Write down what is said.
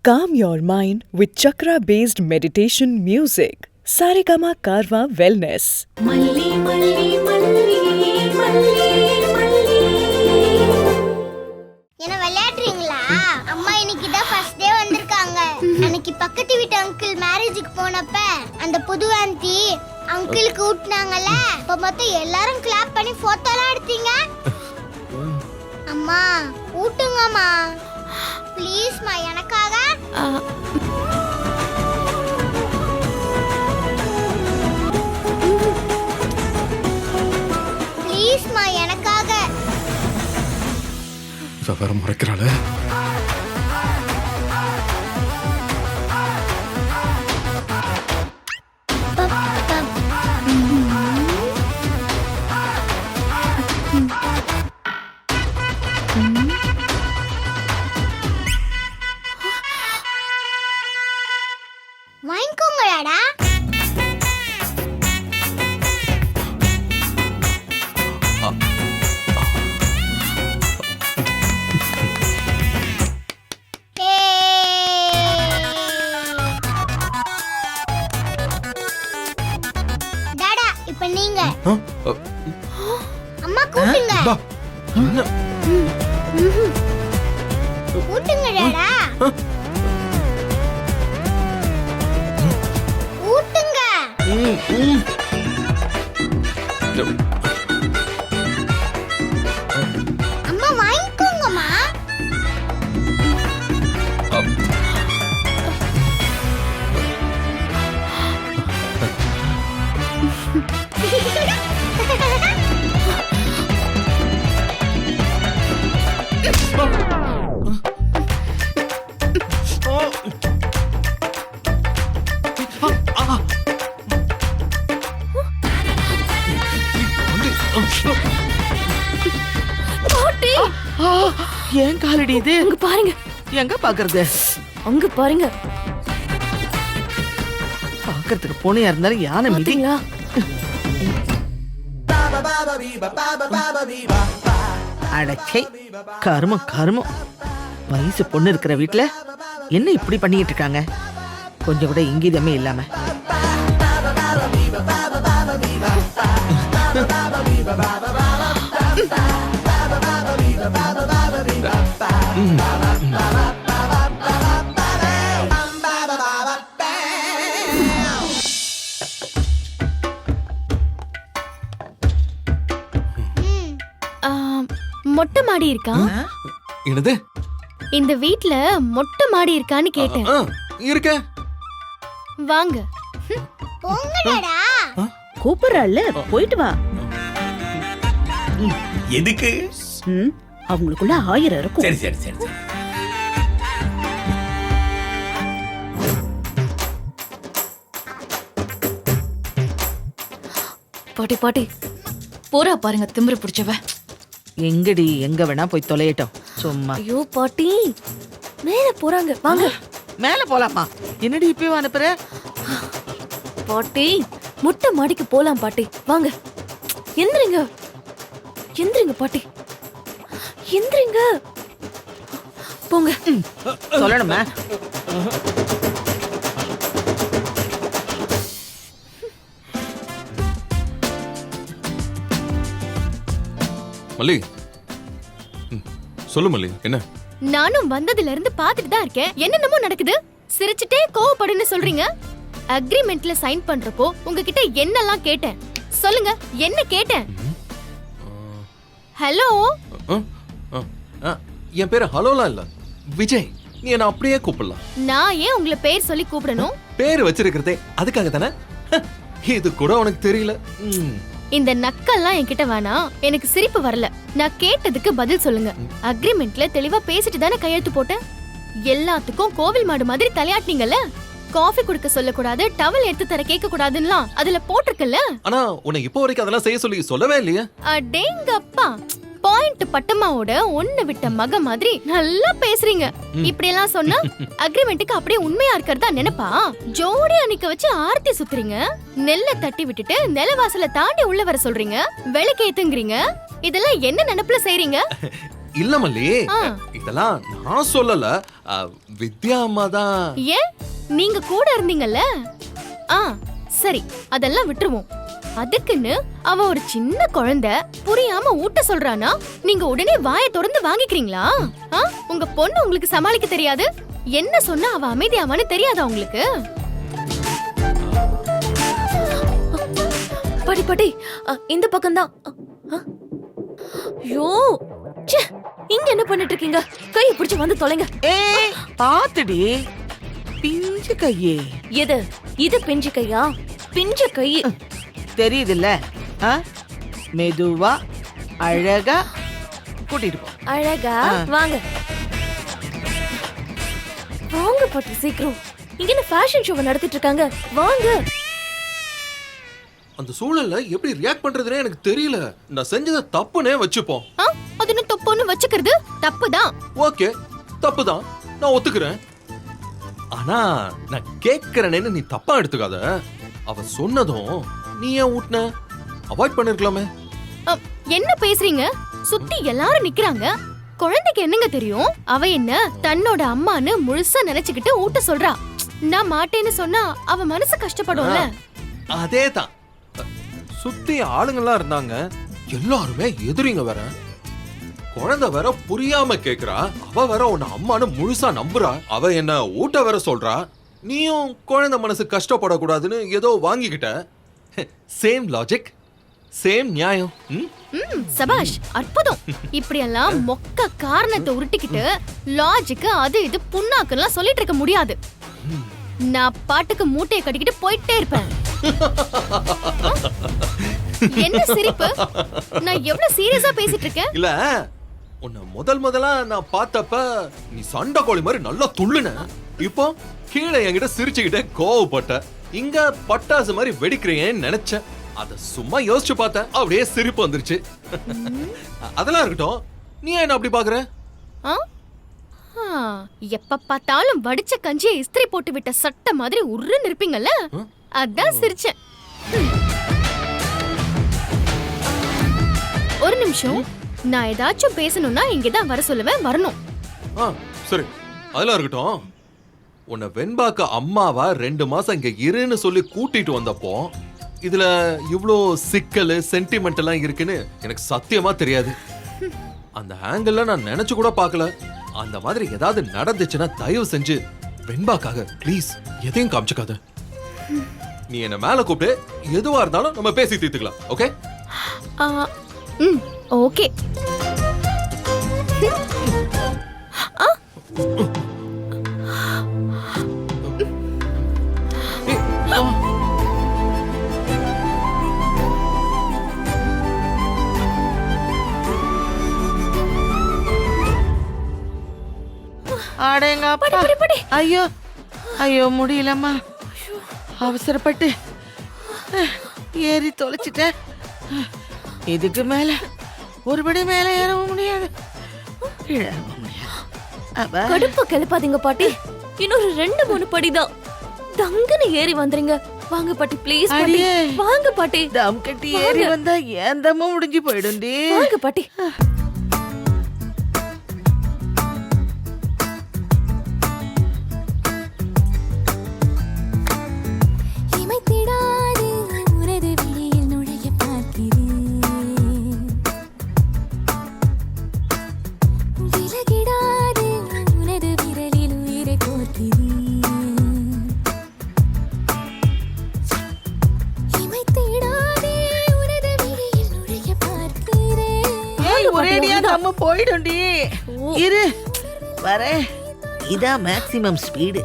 Calm your mind with chakra-based meditation music. Saregama Karwa Wellness. மல்லி மல்லி மல்லி மல்லி மல்லி. என்ன விளையாடுறீங்களா? அம்மா இன்னைக்கு தான் ஃபர்ஸ்ட் டே வந்திருக்காங்க. அன்னைக்கு பக்கத்து வீட்டு அங்கிள் மேரேஜுக்கு போனப்ப அந்த புது ஆன்ட்டி அங்கிளுக்கு ஊட்டினாங்கல்ல, அப்ப மொத்தம் எல்லாரும் கிளாப் பண்ணி போட்டோலாம் எடுத்தீங்க. அம்மா ஊட்டுங்கம்மா ப்ளீஸ்மா எனக்காக. ப்ளீஸ்மா எனக்காக. வேற முறைக்கிறாள. வாங்கிக்கோங்களாடா. டாடா இப்ப நீங்க அம்மா கூட்டுங்க. கூட்டுங்க டாடா. ஊட்டுங்க. அம்மா வாங்கிக்கோங்கம்மா. ஏன் காலடி இது? அங்க பாருங்க. எங்க பாக்குறது? அங்க பாருங்க. பாக்குறதுக்கு போனியா இருந்தாலும் யானை மீதிங்களா? அடச்சை, கருமம் கருமம். வயசு பொண்ணு இருக்கிற வீட்டுல என்ன இப்படி பண்ணிட்டு இருக்காங்க? கொஞ்சம் கூட இங்கீதமே இல்லாம. மொட்டை மாடி இருக்கா? என்னது? இந்த வீட்ல மொட்டை மாடி இருக்கான்னு கேட்டேன். இருக்க. வாங்க. போங்கடா. கூப்பிடுறாள்ல, போயிட்டு வா. எதுக்கு? அவங்களுக்குள்ள 1000 இருக்கும். சரி சரி சரி சரி. பாட்டி பாட்டி போறா பாருங்க திமிரு பிடிச்சவ. எங்கடி? எங்க வேணா போய் தொலையட்டும் சும்மா. ஐயோ பாட்டி மேல போறாங்க, வாங்க. மேல போலாமா? என்னடி இப்பவே அனுப்புற? பாட்டி மொட்டை மாடிக்கு போலாம் பாட்டி, வாங்க. எந்திரிங்க எந்திரிங்க பாட்டி, எந்திரிங்க. போங்க. சொல்லணுமா? மல்லி, சொல்லு மல்லி, என்ன? நானும் வந்ததுல இருந்து பாத்துட்டு தான் இருக்கேன். என்னென்னமோ நடக்குது. சிரிச்சுட்டே கோவப்படுன்னு சொல்றீங்க. அக்ரிமெண்ட்ல சைன் பண்றப்போ உங்ககிட்ட என்னெல்லாம் கேட்டேன் சொல்லுங்க? என்ன கேட்டேன்? ஹலோ. என் பேரு ஹலோலாம் இல்ல, விஜய். நீ என்ன அப்படியே கூப்பிடலாம். நான் ஏன் உங்களை பேர் சொல்லி கூப்பிடணும்? பேர் வச்சிருக்கிறதே அதுக்காக தானே. இது கூட உனக்கு தெரியல. இந்த நக்கல்லாம் என்கிட்ட வேணாம். எனக்கு சிரிப்பு வரல. நான் கேட்டதுக்கு பதில் சொல்லுங்க. அக்ரிமெண்ட்ல தெளிவா பேசிட்டு தானே கையெழுத்து போட்டேன். எல்லாத்துக்கும் கோவில் மாடு மாதிரி தலையாட்டினீங்கல்ல. காஃபி குடுக்க சொல்லக்கூடாது, டவல் எடுத்து தர கேட்க கூடாதுன்னா அதுல போட்டிருக்கல. ஆனா உன்னை இப்போ வரைக்கும் அதெல்லாம் செய்ய சொல்லி சொல்லவே இல்லையா? அடேங்கப்பா, பாயிண்ட் பட்டமாவோட ஒண்ணு விட்ட மக மாதிரி நல்லா பேசுறீங்க. இப்படி எல்லாம் சொன்னா அக்ரிமெண்ட்டுக்கு அப்படியே உண்மையா இருக்கிறதா நினைப்பா? ஜோடி அன்னைக்கு வச்சு ஆர்த்தி சுத்துறீங்க. நெல்ல தட்டி விட்டுட்டு நிலவாசல தாண்டி உள்ள வர சொல்றீங்க. விளக்கேத்துங்கறீங்க. இதெல்லாம் என்ன நினைப்புல செய்றீங்க? இல்ல மல்லி, ஆ. இதெல்லாம் நான் சொல்லல. வித்யா அம்மா தான். ஏன் நீங்க கூட இருந்தீங்கல்ல? ஆ சரி, அதெல்லாம் விட்டுருவோம். அதுக்குன்னு அவ ஒரு சின்ன குழந்தை புரியாம ஊட்ட சொல்றானா நீங்க உடனே வாயை திறந்து வாங்கிக்கிறீங்களா? உங்க பொண்ணு உங்களுக்கு சமாளிக்க தெரியாது, என்ன சொன்னா அவ அமைதியாவான்னு தெரியாதா உங்களுக்கு? படி படி, இந்த பக்கம் தான். ஐயோ, ச்சே, இங்க என்ன பண்ணிட்டு இருக்கீங்க? கையை பிடிச்சு வந்து தொலைங்க. ஏய் பாத்துடி, பிஞ்சு கையே. எது இது? பிஞ்சு கையா? பிஞ்சு கை தெரியுதுல்ல? மெதுவா அழகா கூட்டிட்டு போ. அழகா வாங்க வாங்க பாட்டி, சீக்கிரம். இங்க என்ன ஃபேஷன் ஷோவை நடத்திட்டு இருக்காங்க, வாங்க. அந்த சூழல்ல எப்படி ரியாக்ட் பண்றதுனே எனக்கு தெரியல. நான் செஞ்சத தப்புனே வச்சுப்போம். அது என்ன தப்புன்னு வச்சுக்கிறது தப்புதான். ஓகே, தப்புதான், நான் ஒத்துக்கிறேன். ஆனா நான் கேக்குறேன்னு நீ தப்பா எடுத்துக்காத. அவ சொன்னதும் நீ ஏன் ஊட்டின? அவாய்ட் பண்ணிருக்கலாமே. என்ன பேசுறீங்க? சுத்தி எல்லாரும் நிக்கிறாங்க, குழந்தைக்கு என்னங்க தெரியும்? அவ என்ன தன்னோட அம்மான்னு முழுசா நினைச்சுக்கிட்டு ஊட்ட சொல்றா. நான் மாட்டேன்னு சொன்னா அவ மனசு கஷ்டப்படும்ல. அதேதான். சுத்தி ஆளுங்கெல்லாம் இருந்தாங்க, எல்லாருமே எதிரிங்க வேற. குழந்தை வேற புரியாம கேக்குறா. அவ வேற உன்னை அம்மானு முழுசா நம்புறா. அவ என்ன ஊட்ட வேற சொல்றா. நீயும் குழந்தை மனசு கஷ்டப்படக்கூடாதுன்னு ஏதோ வாங்கிக்கிட்ட. சேம் லாஜிக், சேம் நியாயம். சபாஷ், அற்புதம். இப்படி எல்லாம் மொக்க காரணத்தை உருட்டிக்கிட்டு லாஜிக் அது இது புண்ணாக்கெல்லாம் சொல்லிட்டு இருக்க முடியாது. நான் பாட்டுக்கு மூட்டையை கட்டிக்கிட்டு போயிட்டே இருப்பேன். என்ன சிரிப்பு? நான் எவ்வளவு சீரியஸா பேசிட்டு இருக்கேன். இல்ல, உன்னை முதலா நான் பார்த்தப்ப நீ சண்டை கோழி மாதிரி நல்லா துள்ளுன. இப்போ கீழே என்கிட்ட சிரிச்சுக்கிட்டே கோவப்பட்ட. இங்க பட்டாசு மாதிரி வெடிக்கிறேன்னு நினைச்சேன். அத சும்மா யோசிச்சு பார்த்தேன், அப்படியே சிரிப்பு வந்துருச்சு. அதெல்லாம் இருக்கட்டும், நீ என்ன அப்படி பாக்குற? எப்ப பார்த்தாலும் வடிச்ச கஞ்சியை இஸ்திரி போட்டு விட்ட சட்டை மாதிரி உருன்னு இருப்பீங்கல்ல, அதான் சிரிச்சேன். ஒரு நிமிஷம், நான் ஏதாச்சும் பேசணும்னா இங்கதான் வர சொல்லுவேன், வரணும். சரி, அதெல்லாம் இருக்கட்டும். உன்னை வெண்பாக்க அம்மாவா 2 மாசம் இங்க இருன்னு சொல்லி கூட்டிட்டு வந்தப்போ இதுல இவ்ளோ சிக்கல் சென்டிமெண்ட் எல்லாம் இருக்குன்னு எனக்கு சத்தியமா தெரியாது. அந்த ஆங்கிள் நான் நினைச்சு கூட பார்க்கல. அந்த மாதிரி ஏதாவது நடந்துச்சுன்னா தயவு செஞ்சு வெண்பாக்காக ப்ளீஸ் எதையும் காமிச்சுக்காத. நீ என்ன மேல கூப்பிட்டு எதுவா இருந்தாலும் நம்ம பேசி தீர்த்துக்கலாம். ஓகே? ஓகே. ஐயோ ஐயோ, முடியலம்மா. அவசரப்பட்டு ஏறி தொலைச்சிட்டேன். இதுக்கு மேல ஒருபடி மேல ஏறவும் முடியாது, இழவும் முடியாது. கடுப்பு கிளப்பாதீங்க பாட்டி, இன்னொரு 2-3 படிதான். தங்குன்னு ஏறி வந்துறீங்க. வாங்க பாட்டி, ப்ளீஸ் பாட்டி, வாங்க பாட்டி. தம் கட்டி ஏறி வந்தா ஏன் தம்மும் முடிஞ்சு போயிடும்டி. வாங்க பாட்டி. போயிடும்டி. இரு வரேன். இதான் மேக்ஸிமம் ஸ்பீடு.